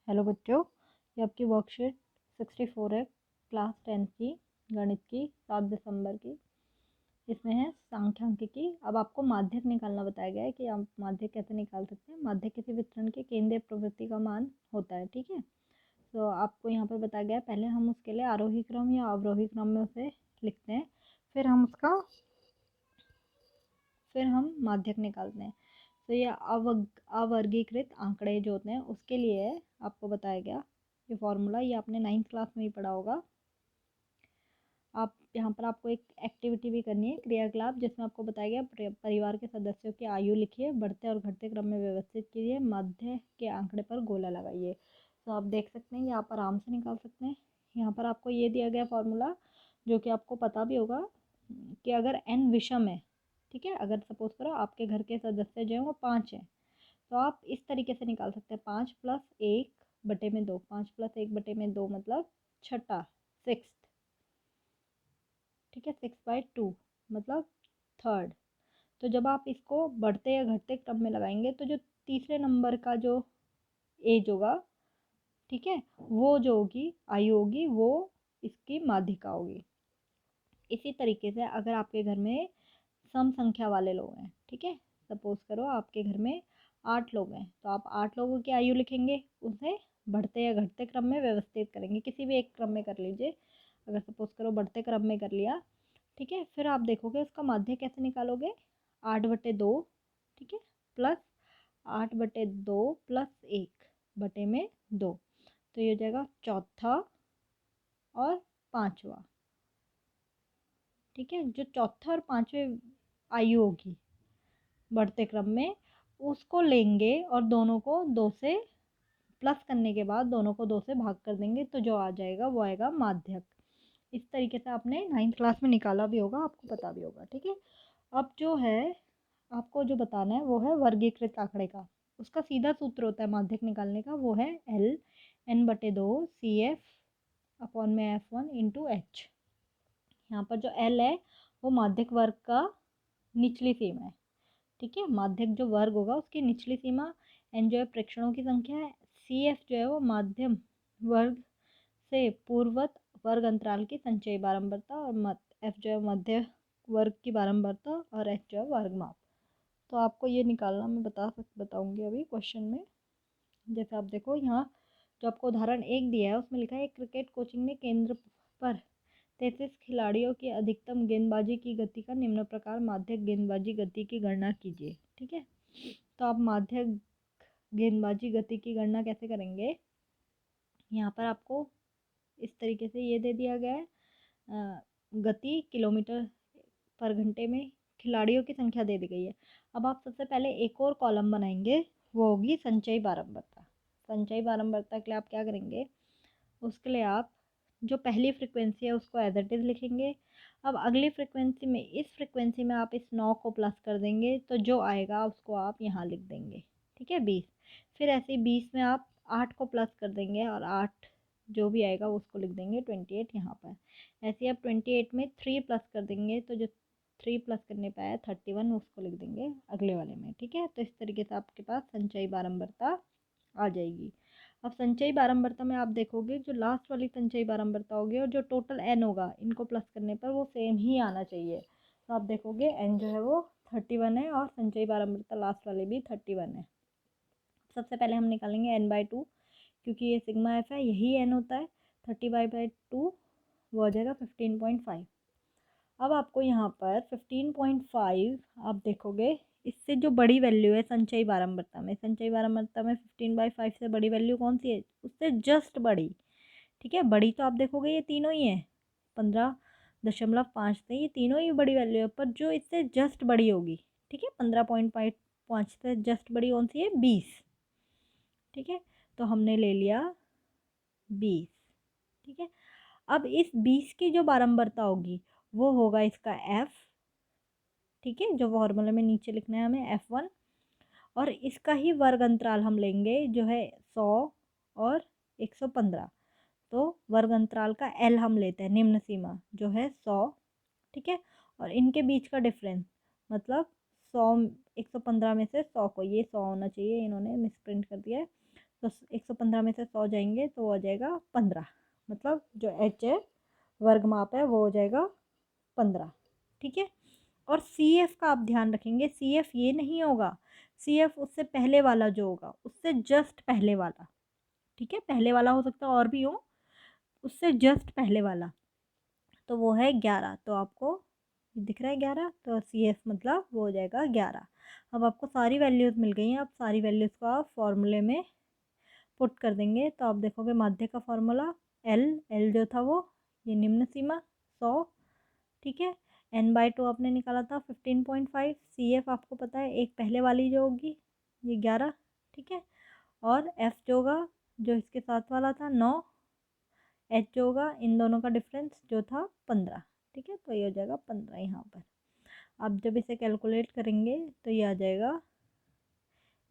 Hello बच्चों, ये आपकी वर्कशीट 64 है। क्लास 10 की गणित की 7 दिसंबर की। इसमें है सांख्यिकी। अब आपको माध्यक निकालना बताया गया है कि आप माध्यक कैसे निकाल सकते हैं। माध्यक किसी वितरण के केंद्रीय प्रवृत्ति का मान होता है, ठीक है। तो आपको यहाँ पर बताया गया है, पहले हम उसके लिए आरोही क्रम या अवरोही क्रम में उसे लिखते हैं, फिर हम माध्यक निकालते हैं। तो ये अवर्गीकृत आंकड़े जो होते हैं उसके लिए आपको बताया गया ये फॉर्मूला। ये आपने 9th क्लास में ही पढ़ा होगा। आप यहाँ पर आपको एक एक्टिविटी भी करनी है, क्रियाकलाप, जिसमें आपको बताया गया परिवार के सदस्यों की आयु लिखिए, बढ़ते और घटते क्रम में व्यवस्थित कीजिए, मध्य के आंकड़े पर गोला लगाइए। तो आप देख सकते हैं, ये आप आराम से निकाल सकते हैं। यहाँ पर आपको ये दिया गया फॉर्मूला, जो कि आपको पता भी होगा कि अगर n विषम है, ठीक है, अगर सपोज करो आपके घर के सदस्य जो है वो 5 हैं, तो आप इस तरीके से निकाल सकते हैं, 5+1/2। 5+1/2 मतलब छठा, 6, ठीक है, 6/2 मतलब थर्ड। तो जब आप इसको बढ़ते या घटते क्रम में लगाएंगे तो जो तीसरे नंबर का जो एज होगा, ठीक है, वो जो होगी आयु होगी, वो इसकी माध्यिका होगी। इसी तरीके से अगर आपके घर में सम संख्या वाले लोग हैं, ठीक है, सपोज करो आपके घर में 8 लोग हैं, तो आप 8 लोगों की आयु लिखेंगे, उसे बढ़ते या घटते क्रम में व्यवस्थित करेंगे, किसी भी एक क्रम में कर लीजिए। अगर सपोज करो बढ़ते क्रम में कर लिया, ठीक है, फिर आप देखोगे उसका माध्य कैसे निकालोगे। 8/2, ठीक है, प्लस 8/2 प्लस 1/2, तो ये हो जाएगा चौथा और पांचवा, ठीक है। जो चौथा और पांचवें आयु होगी बढ़ते क्रम में, उसको लेंगे और दोनों को 2 से प्लस करने के बाद दोनों को 2 से भाग कर देंगे, तो जो आ जाएगा वो आएगा माध्यक। इस तरीके से आपने 9th क्लास में निकाला भी होगा, आपको पता भी होगा, ठीक है। अब जो है आपको जो बताना है वो है वर्गीकृत आंकड़े का। उसका सीधा सूत्र होता है माध्यक निकालने का, वो है L(n/2) CF/F1/H। यहाँ पर जो L है वो माध्यक वर्ग का निचली सीमा है, ठीक है। माध्यक जो वर्ग होगा उसकी निचली सीमा, n जो है प्रेक्षणों की संख्या है, CF जो है वो माध्यम वर्ग से पूर्वत वर्ग अंतराल की संचयी बारंबारता, और F जो है मध्य वर्ग की बारंबारता, और H जो है वर्ग माप। तो आपको ये निकालना मैं बताऊंगी अभी क्वेश्चन में। जैसे आप देखो यहाँ जो आपको उदाहरण 1 दिया है उसमें लिखा है, क्रिकेट कोचिंग ने केंद्र पर 33 खिलाड़ियों की अधिकतम गेंदबाजी की गति का निम्न प्रकार माध्यक गेंदबाजी गति की गणना कीजिए, ठीक है। तो आप माध्यक गेंदबाजी गति की गणना कैसे करेंगे, यहाँ पर आपको इस तरीके से ये दे दिया गया है, गति किलोमीटर पर घंटे में, खिलाड़ियों की संख्या दे दी गई है। अब आप सबसे पहले एक और कॉलम बनाएंगे, वो होगी संचयी बारंबारता। संचयी बारंबारता के लिए आप क्या करेंगे, उसके लिए आप जो पहली फ्रिक्वेंसी है उसको एज इट इज़ लिखेंगे। अब अगली फ्रिक्वेंसी में, इस फ्रिक्वेंसी में आप इस 9 को प्लस कर देंगे, तो जो आएगा उसको आप यहाँ लिख देंगे, ठीक है, 20। फिर ऐसे ही 20 में आप 8 को प्लस कर देंगे और 8 जो भी आएगा उसको लिख देंगे 28 यहाँ पर। ऐसे ही आप 28 में 3 प्लस कर देंगे, तो जो 3 प्लस करने पे आया 31, उसको लिख देंगे अगले वाले में, ठीक है। तो इस तरीके से आपके पास संचयी बारंबारता आ जाएगी। अब संचयी बारंबारता में आप देखोगे जो लास्ट वाली संचयी बारंबारता होगी और जो टोटल n होगा, इनको प्लस करने पर वो सेम ही आना चाहिए। तो आप देखोगे n जो है वो 31 है और संचयी बारंबारता लास्ट वाले भी 31 है। सबसे पहले हम निकालेंगे n/2, क्योंकि ये सिग्मा एफ है, यही n होता है। 30/2 वो हो जाएगा 15.5। अब आपको यहाँ पर 15.5 आप देखोगे, इससे जो बड़ी वैल्यू है संचयी बारंबारता में, 15/5 से बड़ी वैल्यू कौन सी है, उससे जस्ट बड़ी, ठीक है। बड़ी तो आप देखोगे ये तीनों ही है, 15.5 से ये तीनों ही बड़ी वैल्यू है, पर जो इससे जस्ट बड़ी होगी, ठीक है, 15.5 से जस्ट बड़ी कौन सी है, 20, ठीक है। तो हमने ले लिया 20, ठीक है। अब इस 20 की जो बारंबारता होगी वो होगा इसका f, ठीक है, जो फॉर्मूले में नीचे लिखना है हमें F1, और इसका ही वर्ग अंतराल हम लेंगे जो है 100 और 115। तो वर्ग अंतराल का L हम लेते हैं, निम्न सीमा जो है 100, ठीक है, और इनके बीच का डिफरेंस मतलब 100, 115 में से 100 को, ये 100 होना चाहिए, इन्होंने मिसप्रिंट कर दिया है, तो 115 में से 100 जाएंगे तो वो आ जाएगा 15, मतलब जो एच है वर्ग माप है वो हो जाएगा 15। ठीक है। और सी एफ का आप ध्यान रखेंगे, सी एफ ये नहीं होगा, सी एफ उससे पहले वाला जो होगा, उससे जस्ट पहले वाला। ठीक है, पहले वाला हो सकता है और भी हो, उससे जस्ट पहले वाला, तो वो है 11। तो आपको दिख रहा है 11, तो सी एफ मतलब वो हो जाएगा 11। अब आपको सारी वैल्यूज़ मिल गई हैं, अब सारी वैल्यूज़ को आप फॉर्मूले में पुट कर देंगे तो आप देखोगे माध्य का फॉर्मूला एल, एल जो था वो ये निम्न सीमा 100। ठीक है। n/2 आपने निकाला था 15.5। सी एफ आपको पता है एक पहले वाली जो होगी ये 11। ठीक है। और एफ जो होगा जो इसके साथ वाला था 9, एच जो होगा इन दोनों का डिफरेंस जो था 15। ठीक है, तो ये हो जाएगा 15 यहाँ पर। अब जब इसे कैलकुलेट करेंगे तो ये आ जाएगा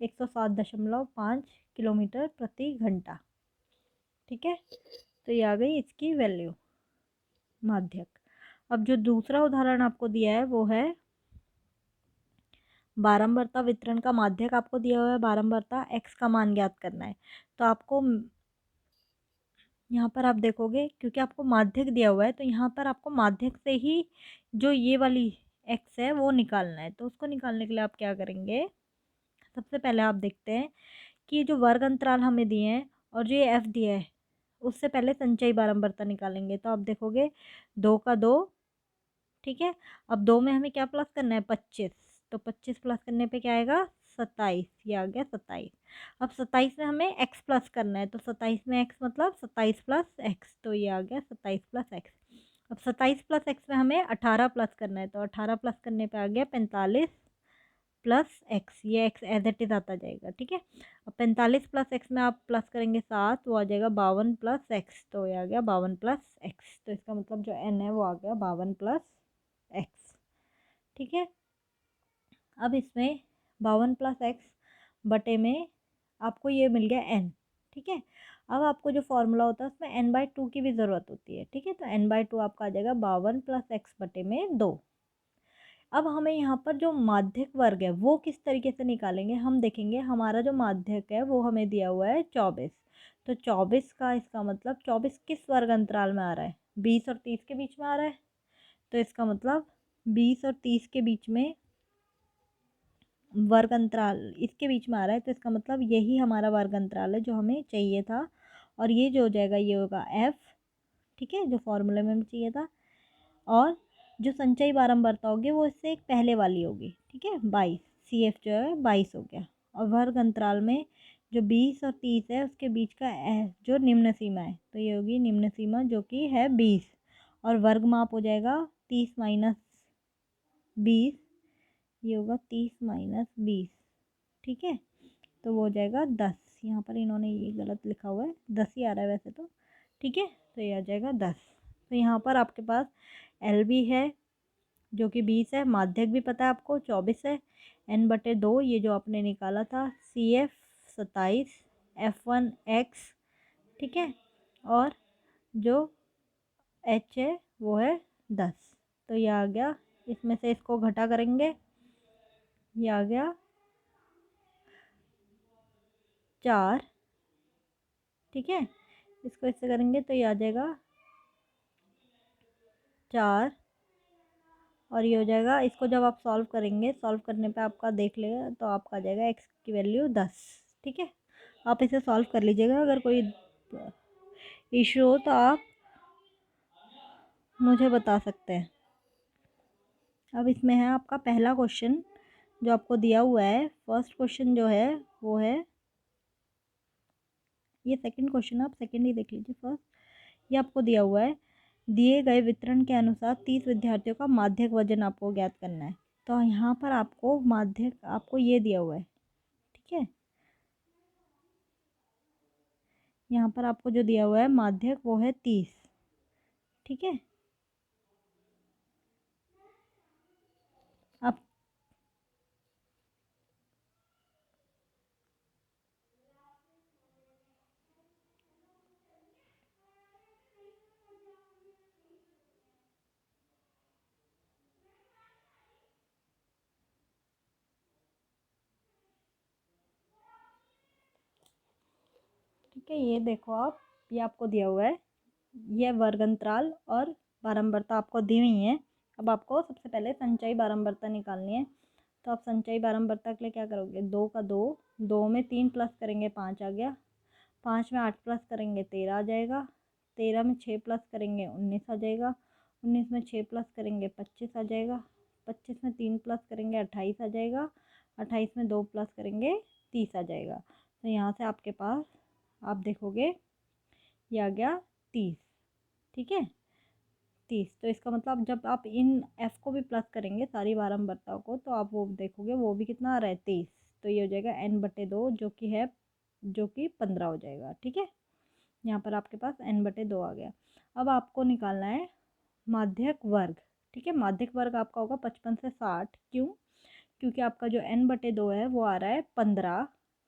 107.5 किलोमीटर प्रति घंटा। ठीक है, तो ये आ गई इसकी वैल्यू माध्यक। अब जो दूसरा उदाहरण आपको दिया है वो है बारंबारता वितरण का माध्यक आपको दिया हुआ है, बारंबारता x का मान ज्ञात करना है। तो आपको यहाँ पर आप देखोगे क्योंकि आपको माध्यक दिया हुआ है तो यहाँ पर आपको माध्यक से ही जो ये वाली x है वो निकालना है। तो उसको निकालने के लिए आप क्या करेंगे, सबसे पहले आप देखते हैं कि जो वर्ग अंतराल हमें दिए हैं और जो ये f दिया है उससे पहले संचयी बारंबारता निकालेंगे। तो आप देखोगे 2 का 2। ठीक है। अब 2 में हमें क्या प्लस करना है 25, तो 25 प्लस करने पे क्या आएगा 27, ये आ गया 27। अब 27 में हमें x प्लस करना है, तो 27 में x मतलब 27 प्लस x, तो ये आ गया 27 प्लस x। अब 27 प्लस x में हमें 18 प्लस करना है, तो 18 प्लस करने पे आ गया 45 प्लस एक्स, ये एक्स एज इट इज़ आता जाएगा। ठीक है। अब 45 प्लस एक्स में आप प्लस करेंगे 7, वो आ जाएगा 52 प्लस एक्स, तो ये आ गया 52 प्लस एक्स। तो इसका मतलब जो एन है वो आ गया 52 प्लस एक्स। ठीक है। अब इसमें 52 प्लस एक्स बटे में आपको ये मिल गया एन। ठीक है। अब आपको जो फॉर्मूला होता है उसमें n/2 की भी ज़रूरत होती है। ठीक है, तो n/2 आपका आ जाएगा 52 प्लस एक्स बटे में 2। अब हमें यहाँ पर जो माध्यक वर्ग है वो किस तरीके से निकालेंगे, हम देखेंगे हमारा जो माध्यक है वो हमें दिया हुआ है 24। तो 24 का इसका मतलब 24 किस वर्ग अंतराल में आ रहा है, 20 और 30 के बीच में आ रहा है। तो इसका मतलब 20 और 30 के बीच में वर्ग अंतराल इसके बीच में आ रहा है, तो इसका मतलब यही हमारा वर्ग अंतराल है जो हमें चाहिए था। और ये जो हो जाएगा ये होगा एफ। ठीक है, जो फॉर्मूले में हमें चाहिए था। और जो संचयी बारंबारता होगी वो इससे एक पहले वाली होगी। ठीक है, 22, सी एफ जो है 22 हो गया। और वर्ग अंतराल में जो 20 और 30 है उसके बीच का जो निम्न सीमा है, तो ये होगी निम्न सीमा जो कि है 20। और वर्ग माप हो जाएगा 30 माइनस 20, ये होगा 30 माइनस 20। ठीक है, तो वो हो जाएगा 10। यहाँ पर इन्होंने ये गलत लिखा हुआ है, 10 ही आ रहा है वैसे तो। ठीक है, तो ये आ जाएगा 10। तो यहाँ पर आपके पास एल भी है जो कि 20 है, माध्यक भी पता है आपको 24 है, n/2 ये जो आपने निकाला था, सी एफ 27, F1 x। ठीक है। और जो एच है वो है 10। तो ये आ गया, इसमें से इसको घटा करेंगे, ये आ गया 4। ठीक है, इसको इससे करेंगे तो ये आ जाएगा 4। और ये हो जाएगा, इसको जब आप सॉल्व करेंगे, सॉल्व करने पे आपका देख लेगा तो आपका आ जाएगा एक्स की वैल्यू 10। ठीक है, आप इसे सॉल्व कर लीजिएगा, अगर कोई इशू हो तो आप मुझे बता सकते हैं। अब इसमें है आपका पहला क्वेश्चन जो आपको दिया हुआ है, फर्स्ट क्वेश्चन जो है वो है, ये सेकंड क्वेश्चन आप सेकंड ही देख लीजिए, फर्स्ट ये आपको दिया हुआ है, दिए गए वितरण के अनुसार 30 विद्यार्थियों का माध्यक वजन आपको ज्ञात करना है। तो यहाँ पर आपको माध्यक आपको ये दिया हुआ है। ठीक है, यहाँ पर आपको जो दिया हुआ है माध्यक वो है 30। ठीक है, अब ठीक है, ये देखो आप, ये आपको दिया हुआ है, ये वर्ग अंतराल और बारंबारता आपको दी हुई है। अब आपको सबसे पहले संचयी बारंबारता निकालनी है। तो आप संचयी बारंबारता के लिए क्या करोगे, 2 का 2, 2 में 3 प्लस करेंगे 5 आ गया, 5 में 8 प्लस करेंगे 13 आ जाएगा, 13 में 6 प्लस करेंगे 19 आ जाएगा, 19 में 6 प्लस करेंगे 25 आ जाएगा, 25 में 3 प्लस करेंगे 28 आ जाएगा, 28 में 2 प्लस करेंगे 30 आ जाएगा। तो यहाँ से आपके पास आप देखोगे ये आ गया 30। ठीक है, 30। तो इसका मतलब जब आप इन एफ को भी प्लस करेंगे सारी बारंबारताओं को, तो आप वो देखोगे वो भी कितना आ रहा है, 30। तो ये हो जाएगा n/2 जो कि है, जो कि 15 हो जाएगा। ठीक है, यहाँ पर आपके पास n/2 आ गया। अब आपको निकालना है माध्यक वर्ग। ठीक है, माध्यक वर्ग आपका होगा 55 से 60। क्यों? क्योंकि आपका जो n/2 है वो आ रहा है 15।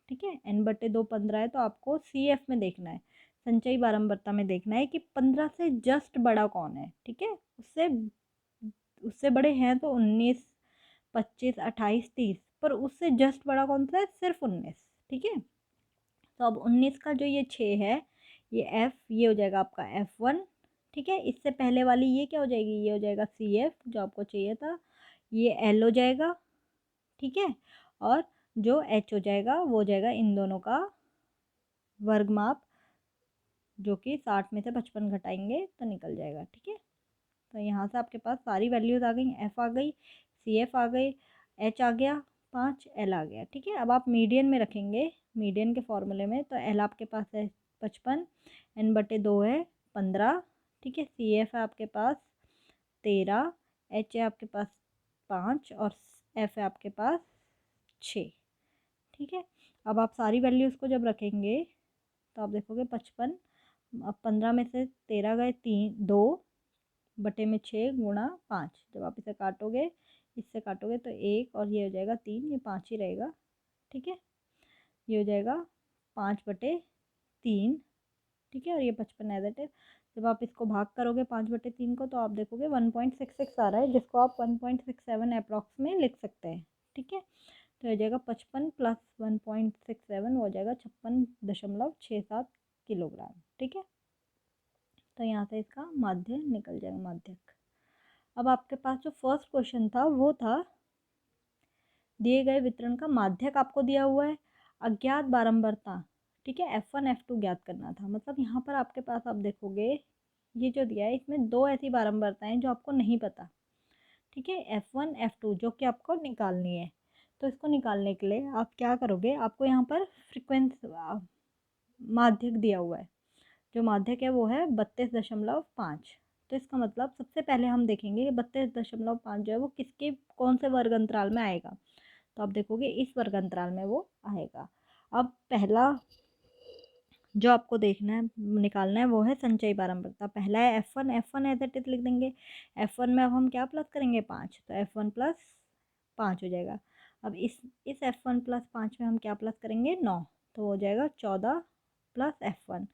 ठीक है, n/2 15 है, तो आपको CF में देखना है, संचयी बारंबारता में देखना है कि 15 से जस्ट बड़ा कौन है। ठीक है, उससे उससे बड़े हैं तो 19, 25, 28, 30, पर उससे जस्ट बड़ा कौन सा है, सिर्फ 19। ठीक है, तो अब 19 का जो ये 6 है, ये F, ये हो जाएगा आपका F1। ठीक है, इससे पहले वाली ये क्या हो जाएगी, ये हो जाएगा CF जो आपको चाहिए था, ये L हो जाएगा। ठीक है, और जो H हो जाएगा वो हो जाएगा इन दोनों का वर्गमाप, जो कि 60 में से 55 घटाएंगे तो निकल जाएगा। ठीक है, तो यहाँ से आपके पास सारी वैल्यूज़ आ गई, F आ गई, CF आ गई, H आ गया 5, L आ गया। ठीक है, अब आप मीडियन में रखेंगे, मीडियन के फॉर्मूले में, तो L आपके पास है 55, n/2 है 15। ठीक है, CF है आपके पास 13, H है आपके पास 5 और F है आपके पास 6। ठीक है, अब आप सारी वैल्यूज़ को जब रखेंगे तो आप देखोगे 55, अब 15 में से 13 गए 3, 2 बटे में 6 गुणा 5, जब आप इसे काटोगे, इससे काटोगे तो 1 और ये हो जाएगा 3, ये 5 ही रहेगा। ठीक है, ये हो जाएगा 5/3। ठीक है, और ये 55 एज इट इज। जब आप इसको भाग करोगे 5/3 को, तो आप देखोगे 1.66 आ रहा है, जिसको आप 1.67 अप्रॉक्स में लिख सकते हैं। ठीक है, तो हो जाएगा 55 प्लस 1.67, वो हो जाएगा 56.67 किलोग्राम। ठीक है, तो यहाँ से इसका माध्य निकल जाएगा, माध्यक। अब आपके पास जो फर्स्ट क्वेश्चन था वो था, दिए गए वितरण का माध्यक आपको दिया हुआ है, अज्ञात बारंबारता। ठीक है, F1 F2 ज्ञात करना था। मतलब यहाँ पर आपके पास आप देखोगे ये जो दिया है, इसमें 2 ऐसी बारंबारताएं जो आपको नहीं पता। ठीक है, F1 F2 जो कि आपको निकालनी है। तो इसको निकालने के लिए आप क्या करोगे, आपको यहाँ पर फ्रिक्वेंसी माध्यक दिया हुआ है, जो माध्यक है वो है 32.5। तो इसका मतलब सबसे पहले हम देखेंगे कि 32.5 जो है वो किसके, कौन से वर्ग अंतराल में आएगा। तो आप देखोगे इस वर्ग अंतराल में वो आएगा। अब पहला जो आपको देखना है, निकालना है, वो है संचयी बारंबारता। पहला है F1, F1 as it is लिख देंगे। F1 में अब हम क्या प्लस करेंगे, 5, तो F1 प्लस 5 हो जाएगा। अब इस F1 प्लस 5 में हम क्या प्लस करेंगे, 9, तो हो जाएगा 14 प्लस F1।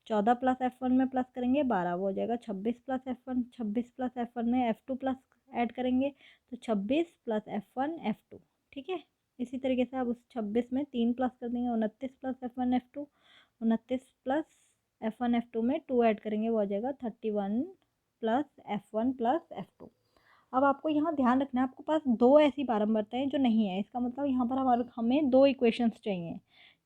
14 प्लस F1 में प्लस करेंगे 12, वो हो जाएगा 26 प्लस F1। 26 प्लस F1 में F2 प्लस ऐड करेंगे तो 26 प्लस F1 F2। ठीक है, इसी तरीके से आप उस 26 में 3 प्लस कर देंगे, 29 plus F1 F2। 29 plus F1 F2 में 2 ऐड करेंगे, वो आ जाएगा 31 प्लस F1 प्लस F2। अब आपको यहाँ ध्यान रखना है, आपके पास 2 ऐसी बारंबारताएं जो नहीं है, इसका मतलब यहाँ पर हमें 2 इक्वेशंस चाहिए।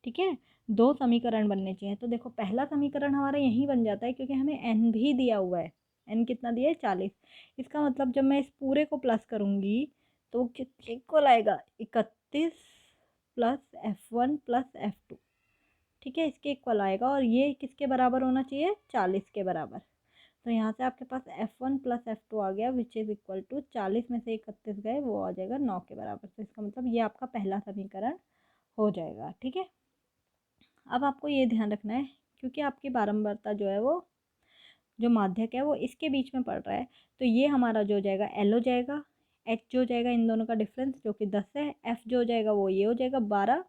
ठीक है, 2 समीकरण बनने चाहिए। तो देखो पहला समीकरण हमारा यहीं बन जाता है, क्योंकि हमें n भी दिया हुआ है। n कितना दिया है, 40। इसका मतलब जब मैं इस पूरे को प्लस करूँगी तो कितने इक्वल आएगा, 31 प्लस F1 प्लस F2। ठीक है, इसके इक्वल आएगा, और ये किसके बराबर होना चाहिए, 40 के बराबर। तो यहाँ से आपके पास F1 प्लस F2 आ गया, विच इज़ इक्वल टू 40 में से 31 गए, वो आ जाएगा 9 के बराबर। तो इसका मतलब ये आपका पहला समीकरण हो जाएगा। ठीक है, अब आपको ये ध्यान रखना है, क्योंकि आपकी बारंबारता जो है वो, जो माध्यक है वो इसके बीच में पड़ रहा है, तो ये हमारा जो हो जाएगा L हो जाएगा, H जो हो जाएगा इन दोनों का डिफरेंस जो कि 10 है, F जो हो जाएगा वो ये हो जाएगा 12,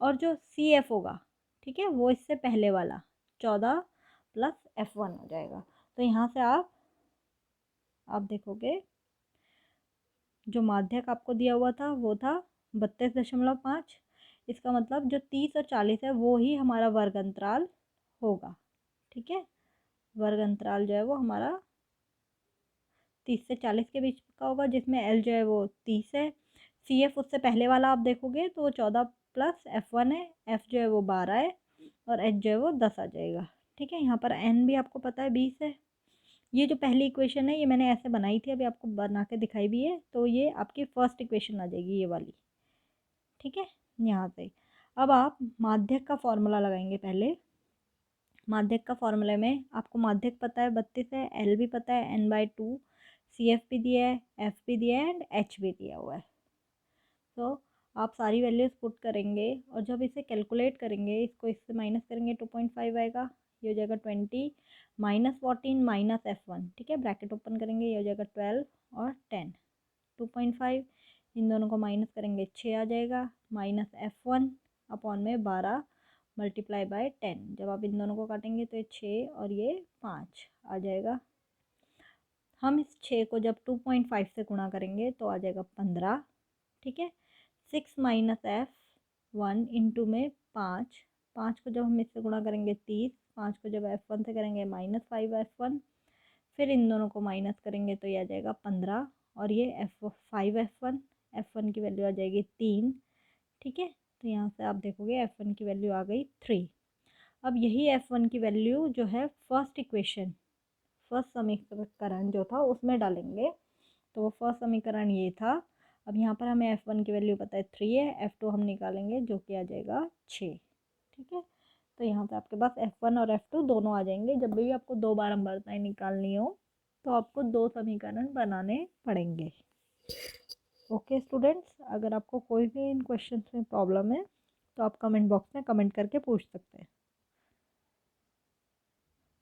और जो CF होगा, ठीक है, वो इससे पहले वाला 14 प्लस F1 हो जाएगा। तो यहाँ से आप देखोगे जो माध्यक आपको दिया हुआ था वो था 32.5। इसका मतलब जो 30 और 40 है वो ही हमारा वर्ग अंतराल होगा। ठीक है, वर्ग अंतराल जो है वो हमारा 30 से 40 के बीच का होगा, जिसमें एल जो है वो 30 है। सी एफ उससे पहले वाला आप देखोगे तो वो 14 प्लस F1 है, एफ जो है वो 12 है और एच जो है वो 10 आ जाएगा। ठीक है, यहाँ पर एन भी आपको पता है 20 है। ये जो पहली इक्वेशन है ये मैंने ऐसे बनाई थी, अभी आपको बना के दिखाई भी है, तो ये आपकी फर्स्ट इक्वेशन आ जाएगी ये वाली। ठीक है, यहाँ से अब आप माध्यक का फॉर्मूला लगाएंगे। पहले माध्यक का फॉर्मूले में आपको माध्यक पता है 32 है, एल भी पता है n/2, सी एफ भी दिया है, एफ भी दिया है एंड एच भी दिया हुआ है। तो आप सारी वैल्यूज़ पुट करेंगे और जब इसे कैलकुलेट करेंगे, इसको इससे माइनस करेंगे 2.5 आएगा, ये हो जाएगा 20 माइनस 14 माइनस F1। ठीक है, ब्रैकेट ओपन करेंगे, ये हो जाएगा 12 और 10, 2.5 इन दोनों को माइनस करेंगे 6 आ जाएगा, माइनस F1 अपॉन में 12 मल्टीप्लाई बाय 10। जब आप इन दोनों को काटेंगे तो ये 6 और ये 5 आ जाएगा। हम इस 6 को जब 2.5 से गुणा करेंगे तो आ जाएगा 15। ठीक है, 6 माइनस F1 इंटू में 5, 5 को जब हम इससे गुणा करेंगे 30, 5 को जब F1 से करेंगे -5 F1, फिर इन दोनों को माइनस करेंगे तो ये आ जाएगा 15 और ये F1 की वैल्यू आ जाएगी 3। ठीक है, तो यहाँ से आप देखोगे F1 की वैल्यू आ गई 3। अब यही F1 की वैल्यू जो है फर्स्ट समीकरण जो था उसमें डालेंगे, तो वो फर्स्ट समीकरण ये था। अब यहाँ पर हमें F1 की वैल्यू पता है 3 है, F2 हम निकालेंगे जो कि आ जाएगा 6। ठीक है, तो यहाँ पे आपके पास F1 और F2 दोनों आ जाएंगे। जब भी आपको दो बारंबारताएं निकालनी हो तो आपको दो समीकरण बनाने पड़ेंगे। ओके स्टूडेंट्स, अगर आपको कोई भी इन क्वेश्चंस में प्रॉब्लम है तो आप कमेंट बॉक्स में कमेंट करके पूछ सकते हैं।